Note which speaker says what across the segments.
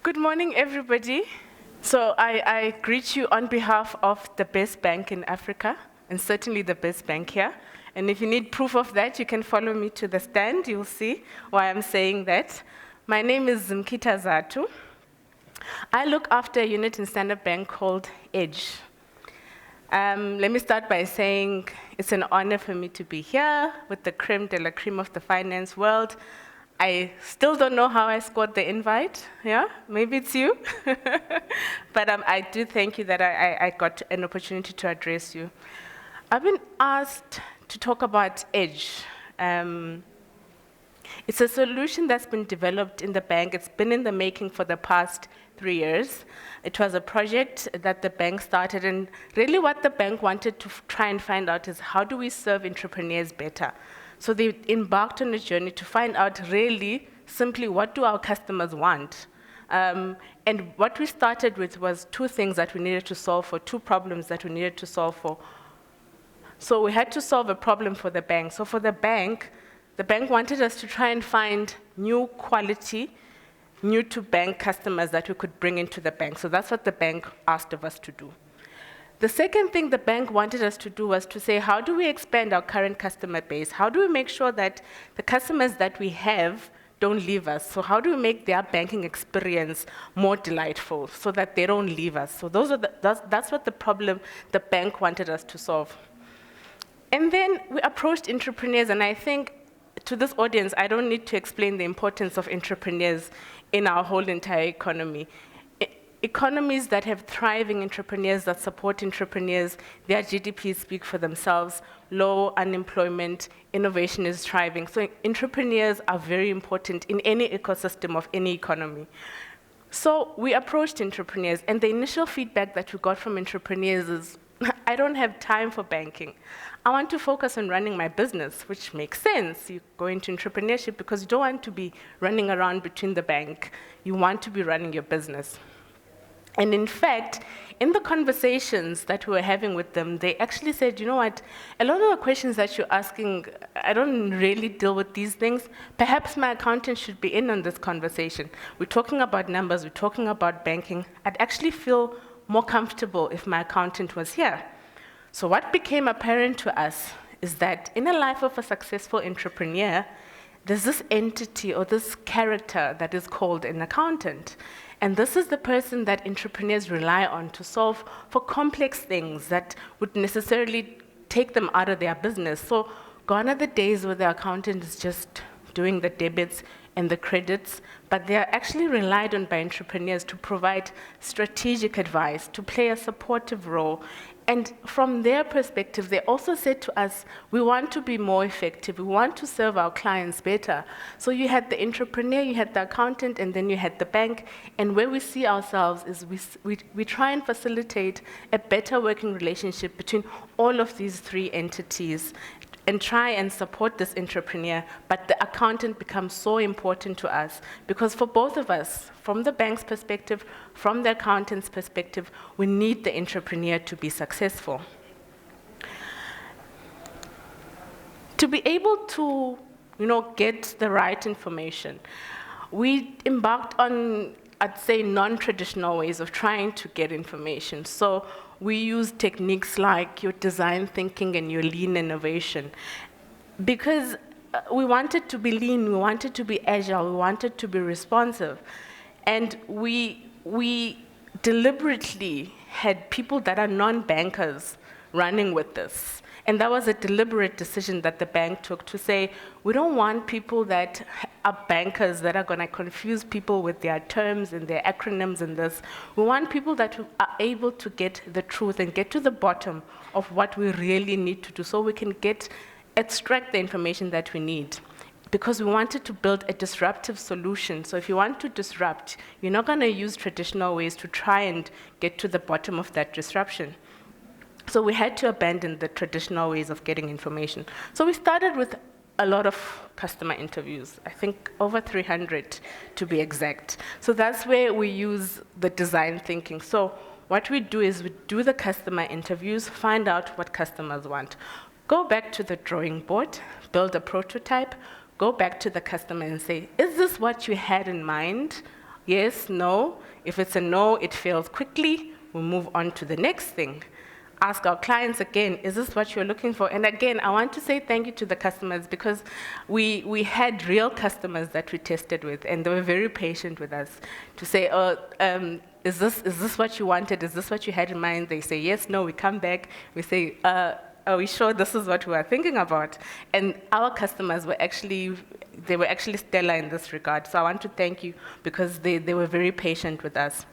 Speaker 1: Good morning, everybody. So I greet you on behalf of the best bank in Africa, and certainly the best bank here. And if you need proof of that, you can follow me to the stand. You'll see why I'm saying that. My name is Zimkhitha Zatu. I look after a unit in Standard Bank called Edge. Let me start by saying it's an honor for me to be here with the creme de la creme of the finance world. I still don't know how I scored the invite. Yeah, maybe it's you. But I do thank you that I got an opportunity to address you. I've been asked to talk about Edge. It's a solution that's been developed in the bank. It's been in the making for the past 3 years. It was a project that the bank started, and really what the bank wanted to try and find out is how do we serve entrepreneurs better? So they embarked on a journey to find out really simply what do our customers want. And what we started with was two things that we needed to solve for, two problems that we needed to solve for. So we had to solve a problem for the bank. So for the bank wanted us to try and find new quality, new to bank customers that we could bring into the bank. So that's what the bank asked of us to do. The second thing the bank wanted us to do was to say, how do we expand our current customer base? How do we make sure that the customers that we have don't leave us? So how do we make their banking experience more delightful so that they don't leave us? So that's what the problem the bank wanted us to solve. And then we approached entrepreneurs, and I think to this audience, I don't need to explain the importance of entrepreneurs in our whole entire economy. Economies that have thriving entrepreneurs, that support entrepreneurs, their GDPs speak for themselves, low unemployment, innovation is thriving. So entrepreneurs are very important in any ecosystem of any economy. So we approached entrepreneurs, and the initial feedback that we got from entrepreneurs is, I don't have time for banking. I want to focus on running my business, which makes sense. You go into entrepreneurship because you don't want to be running around between the bank. You want to be running your business. And in fact, in the conversations that we were having with them, they actually said, you know what, a lot of the questions that you're asking, I don't really deal with these things. Perhaps my accountant should be in on this conversation. We're talking about numbers, we're talking about banking. I'd actually feel more comfortable if my accountant was here. So what became apparent to us is that in the life of a successful entrepreneur, there's this entity or this character that is called an accountant. And this is the person that entrepreneurs rely on to solve for complex things that would necessarily take them out of their business. So gone are the days where the accountant is just doing the debits and the credits, but they are actually relied on by entrepreneurs to provide strategic advice, to play a supportive role. And from their perspective, they also said to us, we want to be more effective. We want to serve our clients better. So you had the entrepreneur, you had the accountant, and then you had the bank. And where we see ourselves is we try and facilitate a better working relationship between all of these three entities and try and support this entrepreneur, but the accountant becomes so important to us because for both of us, from the bank's perspective, from the accountant's perspective, we need the entrepreneur to be successful. To be able to, get the right information, we embarked on, I'd say, non-traditional ways of trying to get information. So we use techniques like your design thinking and your lean innovation because we wanted to be lean, we wanted to be agile, we wanted to be responsive. And we deliberately had people that are non-bankers running with this. And that was a deliberate decision that the bank took to say, we don't want people that are bankers that are going to confuse people with their terms and their acronyms and this. We want people that are able to get the truth and get to the bottom of what we really need to do so we can extract the information that we need. Because we wanted to build a disruptive solution. So if you want to disrupt, you're not going to use traditional ways to try and get to the bottom of that disruption. So we had to abandon the traditional ways of getting information. So we started with a lot of customer interviews, I think over 300 to be exact. So that's where we use the design thinking. So what we do is we do the customer interviews, find out what customers want. Go back to the drawing board, build a prototype, go back to the customer and say, is this what you had in mind? yes, no. If it's a no, it fails quickly. We move on to the next thing. Ask our clients again, is this what you're looking for? And again, I want to say thank you to the customers, because we had real customers that we tested with, and they were very patient with us to say, is this what you wanted? Is this what you had in mind? They say yes, no. We come back, we say, are we sure this is what we are thinking about? And our customers were actually stellar in this regard. So I want to thank you, because they were very patient with us.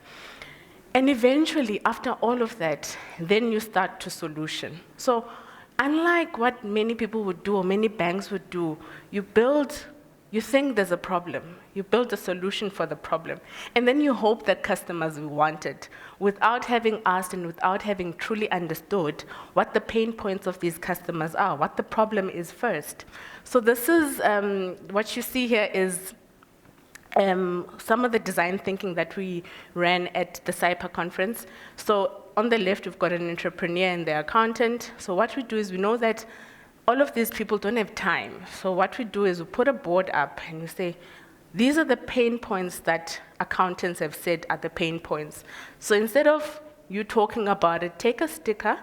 Speaker 1: And eventually, after all of that, then you start to solution. So unlike what many people would do or many banks would do, you think there's a problem. You build a solution for the problem. And then you hope that customers will want it, without having asked and without having truly understood what the pain points of these customers are, what the problem is first. So this is, what you see here is some of the design thinking that we ran at the CYPA conference. So on the left, we've got an entrepreneur and the accountant. So what we do is we know that all of these people don't have time. So what we do is we put a board up and we say, these are the pain points that accountants have said are the pain points. So instead of you talking about it, take a sticker,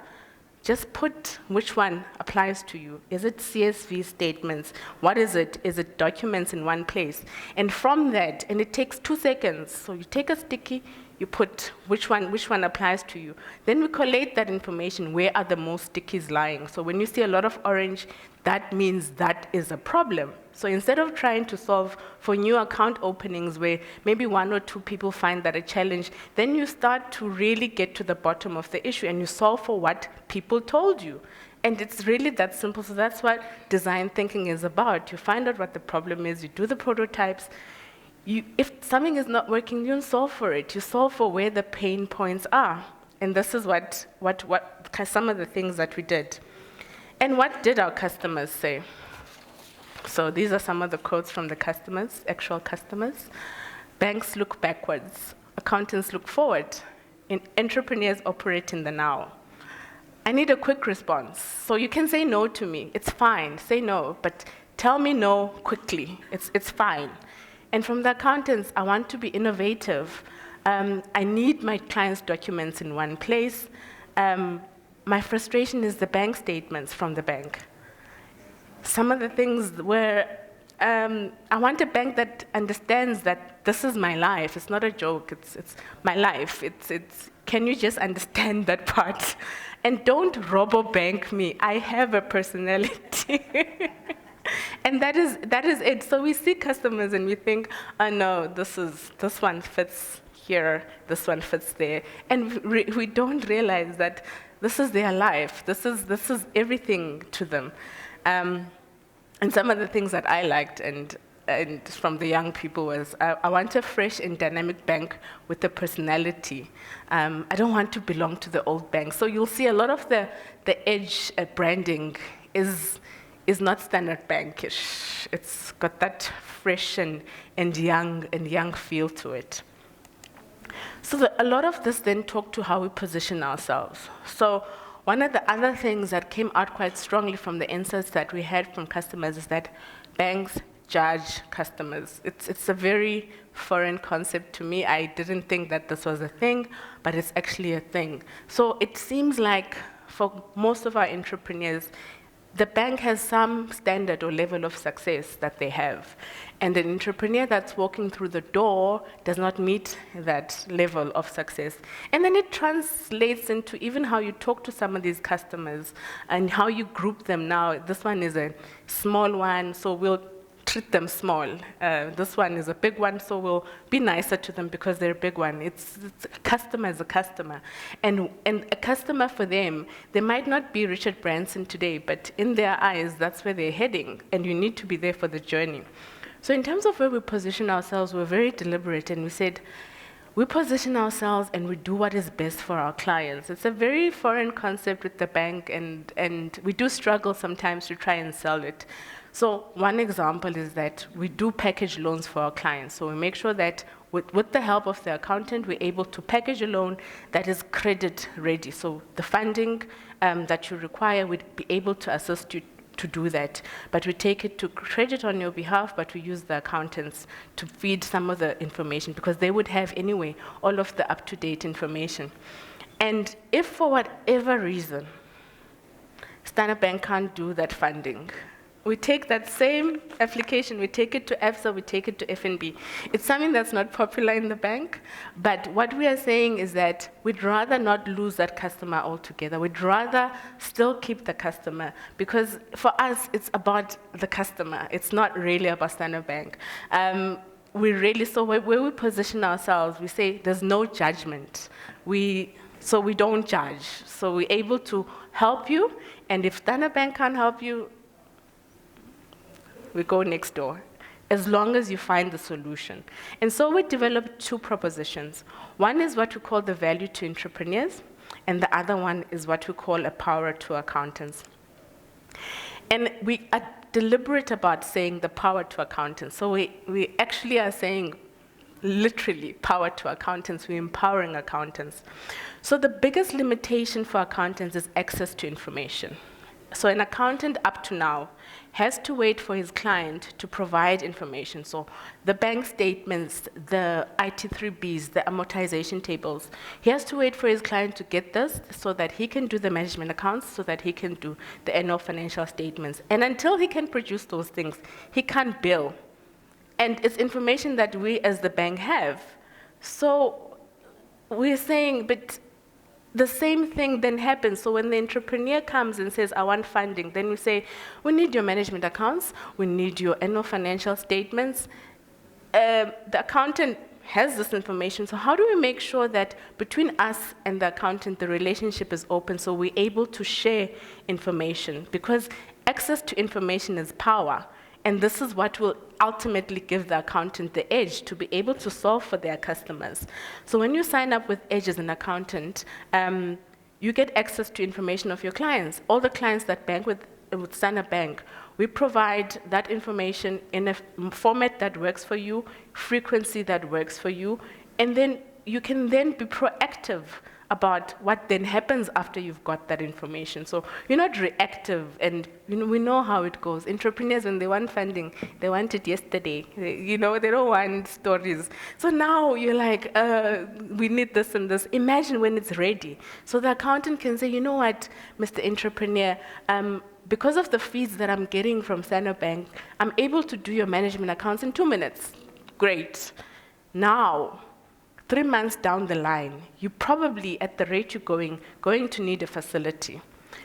Speaker 1: just put which one applies to you. Is it CSV statements? What is it? Is it documents in one place? And from that, and it takes 2 seconds, so you take a sticky, you put which one applies to you. Then we collate that information, where are the most stickies lying. So when you see a lot of orange, that means that is a problem. So instead of trying to solve for new account openings where maybe 1 or 2 people find that a challenge, then you start to really get to the bottom of the issue and you solve for what people told you. And it's really that simple. So that's what design thinking is about. You find out what the problem is, you do the prototypes. If something is not working, you don't solve for it. You solve for where the pain points are. And this is what some of the things that we did. And what did our customers say? So these are some of the quotes from the customers, actual customers. Banks look backwards. Accountants look forward. Entrepreneurs operate in the now. I need a quick response. So you can say no to me. It's fine. Say no. But tell me no quickly. It's fine. And from the accountants, I want to be innovative. I need my clients' documents in one place. My frustration is the bank statements from the bank. Some of the things where I want a bank that understands that this is my life. It's not a joke. It's my life. Can you just understand that part? And don't robo-bank me. I have a personality. And that is it. So we see customers and we think, oh no, this one fits here, this one fits there. And we don't realize that this is their life. This is everything to them. And some of the things that I liked and from the young people was, I want a fresh and dynamic bank with a personality. I don't want to belong to the old bank. So you'll see a lot of the edge branding is not standard bankish. It's got that fresh and young feel to it. So a lot of this then talk to how we position ourselves. So one of the other things that came out quite strongly from the insights that we had from customers is that banks judge customers. It's a very foreign concept to me. I didn't think that this was a thing, but it's actually a thing. So it seems like for most of our entrepreneurs, the bank has some standard or level of success that they have. And an entrepreneur that's walking through the door does not meet that level of success. And then it translates into even how you talk to some of these customers and how you group them now. This one is a small one, so we'll treat them small. This one is a big one, so we'll be nicer to them because they're a big one. It's a customer is a customer. And a customer for them, they might not be Richard Branson today, but in their eyes, that's where they're heading, and you need to be there for the journey. So in terms of where we position ourselves, we're very deliberate, and we said, we position ourselves and we do what is best for our clients. It's a very foreign concept with the bank, and we do struggle sometimes to try and sell it. So one example is that we do package loans for our clients. So we make sure that with the help of the accountant, we're able to package a loan that is credit ready. So the funding that you require, we'd be able to assist you to do that. But we take it to credit on your behalf, but we use the accountants to feed some of the information because they would have anyway all of the up-to-date information. And if for whatever reason, Standard Bank can't do that funding, we take that same application, we take it to EFSA, we take it to FNB. It's something that's not popular in the bank, but what we are saying is that we'd rather not lose that customer altogether. We'd rather still keep the customer, because for us, it's about the customer. It's not really about Standard Bank. So where we position ourselves, we say there's no judgment. So we don't judge. So we're able to help you, and if Standard Bank can't help you, we go next door, as long as you find the solution. And so we developed two propositions. One is what we call the value to entrepreneurs, and the other one is what we call a power to accountants. And we are deliberate about saying the power to accountants. So we actually are saying literally power to accountants. We're empowering accountants. So the biggest limitation for accountants is access to information. So an accountant up to now has to wait for his client to provide information. So the bank statements, the IT3Bs, the amortization tables, he has to wait for his client to get this so that he can do the management accounts, so that he can do the annual financial statements. And until he can produce those things, he can't bill. And it's information that we as the bank have. So we're saying, but the same thing then happens. So when the entrepreneur comes and says, I want funding, then we say, we need your management accounts, we need your annual financial statements. The accountant has this information, so how do we make sure that between us and the accountant, the relationship is open so we're able to share information? Because access to information is power. And this is what will ultimately give the accountant the edge to be able to solve for their customers. So when you sign up with Edge as an accountant, you get access to information of your clients. All the clients that bank with Standard Bank, we provide that information in a format that works for you, frequency that works for you, and then you can then be proactive about what then happens after you've got that information. So you're not reactive, and we know how it goes. Entrepreneurs, when they want funding, they want it yesterday. They don't want stories. So now you're like, we need this and this. Imagine when it's ready. So the accountant can say, you know what, Mr. Entrepreneur, because of the fees that I'm getting from Standard Bank, I'm able to do your management accounts in 2 minutes. Great. Now, 3 months down the line, you probably, at the rate you're going to need a facility.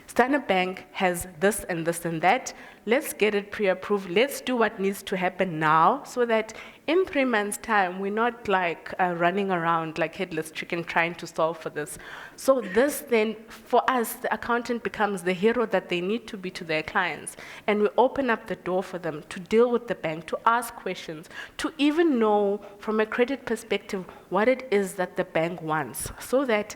Speaker 1: Standard Bank has this and this and that. Let's get it pre-approved. Let's do what needs to happen now so that in 3 months' time, we're not like running around like headless chicken trying to solve for this. So this then, for us, the accountant becomes the hero that they need to be to their clients. And we open up the door for them to deal with the bank, to ask questions, to even know from a credit perspective what it is that the bank wants, so that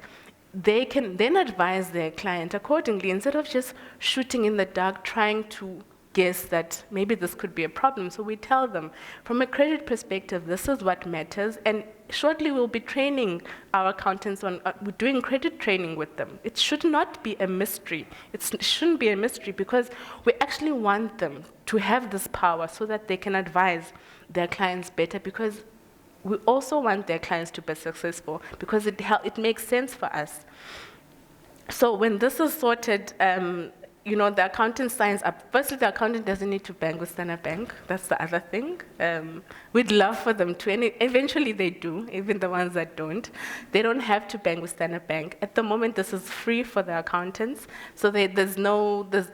Speaker 1: they can then advise their client accordingly instead of just shooting in the dark trying to guess that maybe this could be a problem. So we tell them, from a credit perspective, this is what matters, and shortly we'll be training our accountants on, we're doing credit training with them. It should not be a mystery. It shouldn't be a mystery because we actually want them to have this power so that they can advise their clients better, because we also want their clients to be successful because it makes sense for us. So when this is sorted, the accountant signs up. Firstly, the accountant doesn't need to bank with Standard Bank. That's the other thing. We'd love for them to, and eventually they do, even the ones that don't. They don't have to bank with Standard Bank. At the moment, this is free for the accountants. So you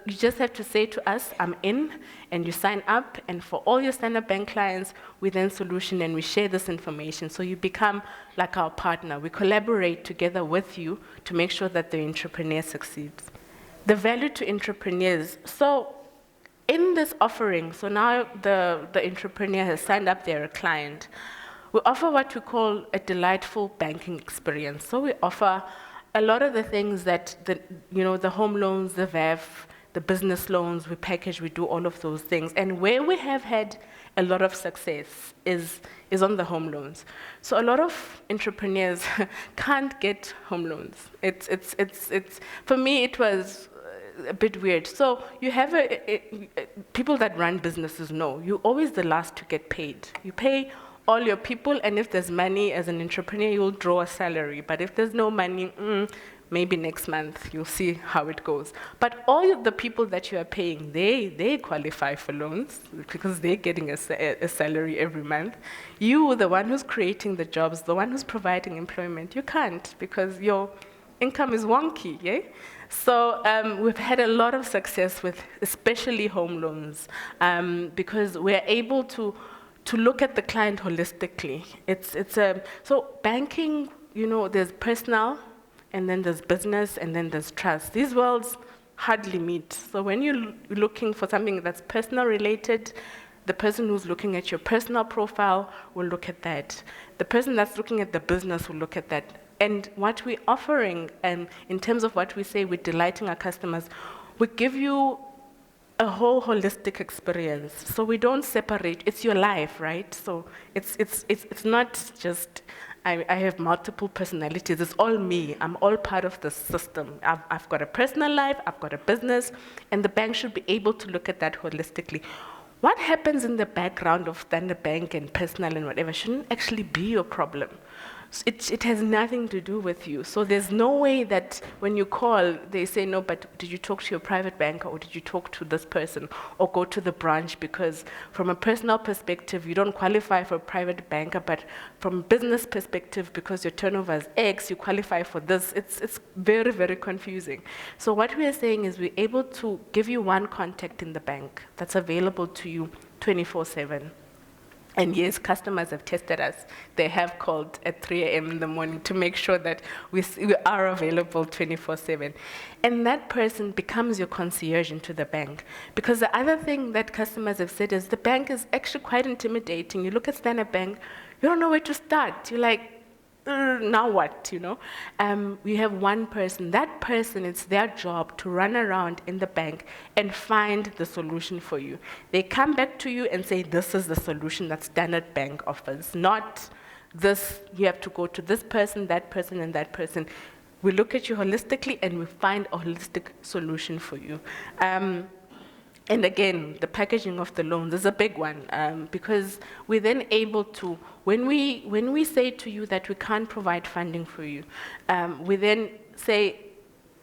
Speaker 1: just have to say to us, I'm in, and you sign up. And for all your Standard Bank clients, we then solution and we share this information. So you become like our partner. We collaborate together with you to make sure that the entrepreneur succeeds. The value to entrepreneurs. So in this offering, so now the entrepreneur has signed up their client, we offer what we call a delightful banking experience. So we offer a lot of the things that the home loans, the VAF, the business loans, we package, we do all of those things. And where we have had a lot of success is on the home loans. So a lot of entrepreneurs can't get home loans. For me, it was a bit weird. So you have people that run businesses know you're always the last to get paid. You pay all your people, and if there's money as an entrepreneur, you'll draw a salary. But if there's no money, maybe next month you'll see how it goes. But all of the people that you are paying, they qualify for loans because they're getting a salary every month. You, the one who's creating the jobs, the one who's providing employment, you can't because your income is wonky, yeah? So we've had a lot of success with especially home loans because we're able to look at the client holistically. So banking, there's personal, and then there's business, and then there's trust. These worlds hardly meet. So when you're looking for something that's personal related, the person who's looking at your personal profile will look at that. The person that's looking at the business will look at that. And what we're offering, in terms of what we say, we're delighting our customers, we give you a whole holistic experience. So we don't separate. It's your life, right? So it's not just I have multiple personalities. It's all me. I'm all part of the system. I've got a personal life. I've got a business, and the bank should be able to look at that holistically. What happens in the background of Standard Bank and personal and whatever shouldn't actually be your problem. It has nothing to do with you. So there's no way that when you call, they say, no, but did you talk to your private banker, or did you talk to this person, or go to the branch? Because from a personal perspective, you don't qualify for a private banker, but from a business perspective, because your turnover is X, you qualify for this. It's very, very confusing. So what we are saying is we're able to give you one contact in the bank that's available to you 24/7. And yes, customers have tested us. They have called at 3 a.m. in the morning to make sure that we are available 24/7. And that person becomes your concierge into the bank. Because the other thing that customers have said is the bank is actually quite intimidating. You look at Standard Bank, you don't know where to start. You're like, now what, We have one person. That person, it's their job to run around in the bank and find the solution for you. They come back to you and say, this is the solution that Standard Bank offers, not this, you have to go to this person, that person, and that person. We look at you holistically and we find a holistic solution for you. And again, the packaging of the loans is a big one because we're then able to, when we say to you that we can't provide funding for you, we then say,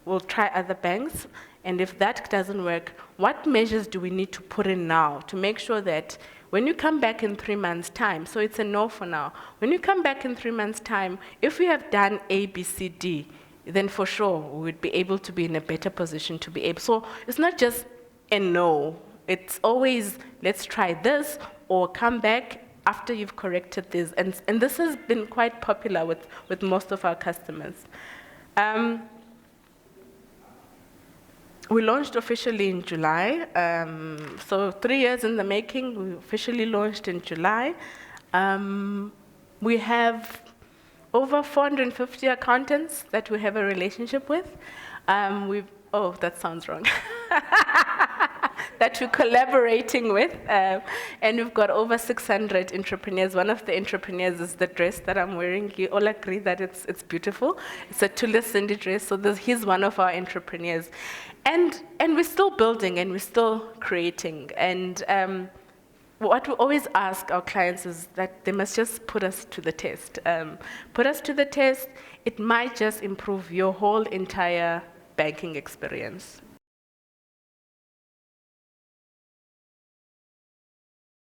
Speaker 1: we'll try other banks, and if that doesn't work, what measures do we need to put in now to make sure that when you come back in 3 months' time, so it's a no for now, when you come back in 3 months' time, if we have done A, B, C, D, then for sure we would be able to be in a better position to be able. So it's not just and no, it's always, let's try this, or come back after you've corrected this. And this has been quite popular with most of our customers. We launched officially in July. So 3 years in the making, we officially launched in July. We have over 450 accountants that we have a relationship with. Oh, that sounds wrong. That we're collaborating with. And we've got over 600 entrepreneurs. One of the entrepreneurs is the dress that I'm wearing. You all agree that it's beautiful. It's a Tula Cindy dress, so he's one of our entrepreneurs. And we're still building and we're still creating. And what we always ask our clients is that they must just put us to the test. Put us to the test. It might just improve your whole entire banking experience.